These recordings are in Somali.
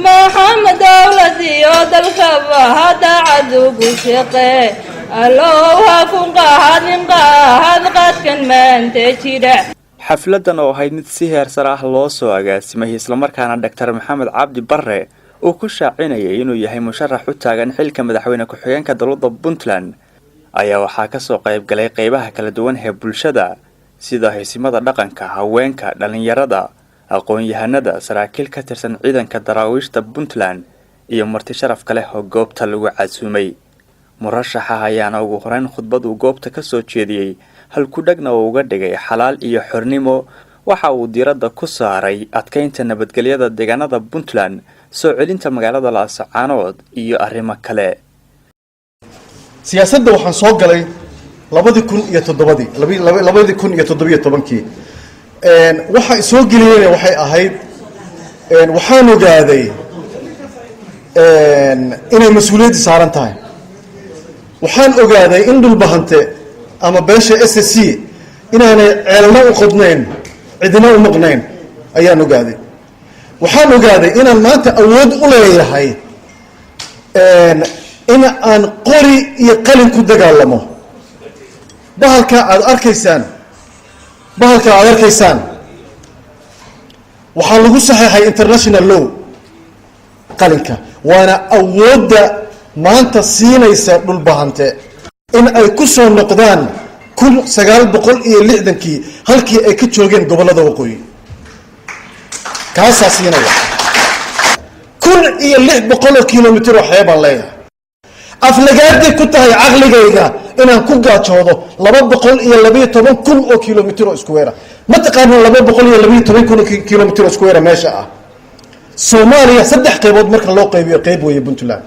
محمد دولتي ودلك هذا عدو شقي الله كن قاهد قد كان من تجرى xafladan oo ahayd mid si heer sare ah loo soo agaasimay isla markaana Dr. Maxamed Cabdi Barre uu ku shaacinayay inuu yahay musharax u taagan xilka madaxweyne ku-xigeenka dowladda Puntland ayaa waxaa ka soo qayb galay qaybaha kala duwan ee bulshada sida haysimada dhaqanka haweenka dhalinyarada aqoon-yahanada saraakiil ka tirsan ciidanka daraawiishta Puntland iyo marti sharaf kale oo goobta lagu casuumay murashaxa ayaana ugu horeyn khudbad uu goobta ka soo jeediyay halku dhagna uu uga dhigay xalaal iyo xornimo waxa uu diiradda ku saaray adkeynta nabadgelyada deegaanada Puntland soo celinta magaalada Laascaanood iyo arrimo kale siyaasadda waxaan soo galay 2017 waxa soo geliyay waxay ahayd waxaan ogaaday inay mas'uuliyad saaran tahay waxaan ogaaday in dhulbahante ama beesha SSC inaanay ceelna u qodnayn cidina u maqnayn ayaan ogaaday waxaan ogaaday inaan maanta awood u leeyahay in aan qori iyo qalin ku dagaalamo bahalka aad arkaysaan waxaa lagu saxeexay international law qalinka waana awoodda maanta siinaysa dhulbahante in ay ku soo noqdaan 1960kii halkii ay ka joogeen gobolada waqooyi kaasaa siinaya 1600 kilomitir oo xeebaan leeyahay aflagaadii ku tahay caqligayga inaan ku gaajoodo 212,000 oo kilomitir oo isku weera ma taqaanaa 212,000 kilomitir oo isku weera meesha ah Soomaaliya saddex qaybood marka loo qaybiyo qayb weeye Puntland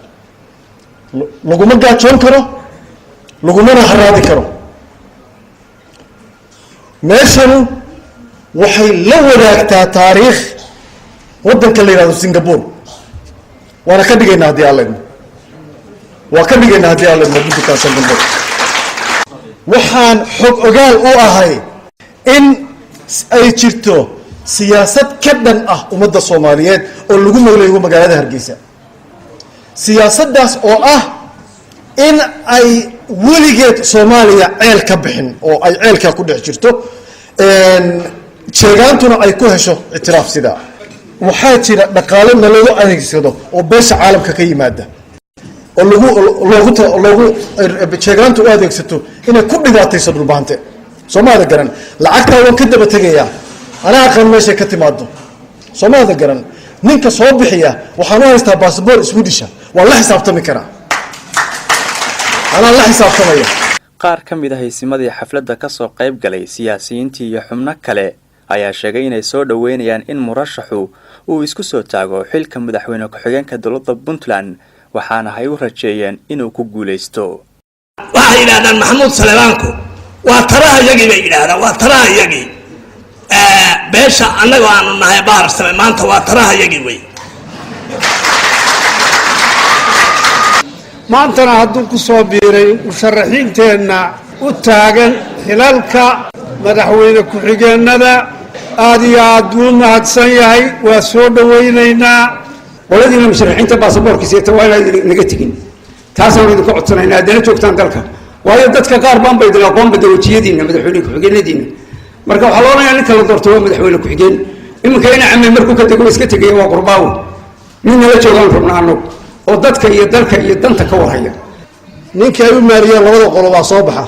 laguma gaajoon karo lagumana haraadi karo meeshan waxay la wadaagtaa taariikh wadanka la yiraahdo Singapore waana ka dhigaynaa hadii Alle Puntland Singapore waxaan xog ogaal u ahay in ay jirto siyaasad ka dhan ah ummadda Soomaaliyeed oo lagu noolayo magaalada Hargeysa siyaasaddaas oo ah in ay weligeed Soomaaliya ceel ka bixin oo ay ceelka ku dhex jirto jeegaantuna ay ku hesho itiraaf sida waxaa jira dhaqaale nalagu adeegsado oo beesha caalamka ka yimaada oo loogu jeegaantu u adeegsato inay ku dhibaatayso dhulbaante Soomaalida garan lacagta waan ka daba tagayaa anaa aqaan meesha ka timaado Soomaalida garan ninka soo bixiya waxaan u haystaa passport Swedish waa la xisaabtami karaa anaa la xisaabtamaya qaar ka mid ah haysimadii xafladda ka soo qayb galay siyaasiyiintii iyo xubno kale ayaa sheegay inay soo dhaweynayaan in murashaxu uu isku soo taago xilka madaxweyne ku-xigeenka dowladda Puntland waxaana ay u rajeeyeen inuu ku guuleysto waxa yiraahdaan Maxamuud Saleebaanku waa taraha yagii bay yiraahdaan waa taraha yagii beesha annaga aanu nahay baarsame maanta waa taraha yagii way maantana hadduu ku soo biiray musharaxiinteenna u taagan xilalka madaxweyne ku-xigeenada aad iyo aad buu mahadsan yahay waa soo dhawaynaynaa ولدينا مشرحين باسبور كيسيتا ولا نجتين تاسون إذا كعطنا إن عندنا جوكتان دلك وهي دتك قاربان بيدنا قوم بدوتشيدين مدحونك حجين دين مركب حلونا يعني كلا دورتوا مدحونك حجين إما كينا عم مركو كتجوا إسكتك يا قرباو من لا جوكان ربنا عنك ودتك يدلك يدنتك وهاي نيك يوم ماريا الله قلوا صباحا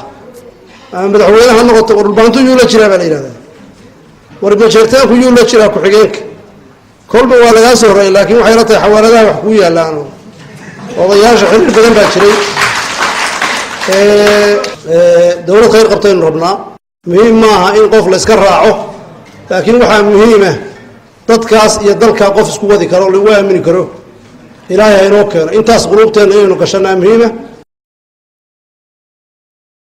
مدحونا هنقط قربانتو يولا جرا بالإله وربنا شرتاك يولا جرا كحجينك كل ما ولا يسوع لكن وحيرته حوالها وحكوية لانه وضياش حلو بدن باشري دولة خير قبطين ربنا مهم معها إن قف لسكرعه لكن وحى مهمة تدكاس يدلك قف سكوة ذكره اللي واه من كره إلهي يروكر أنت قلوبتين إنه كشنا مهمة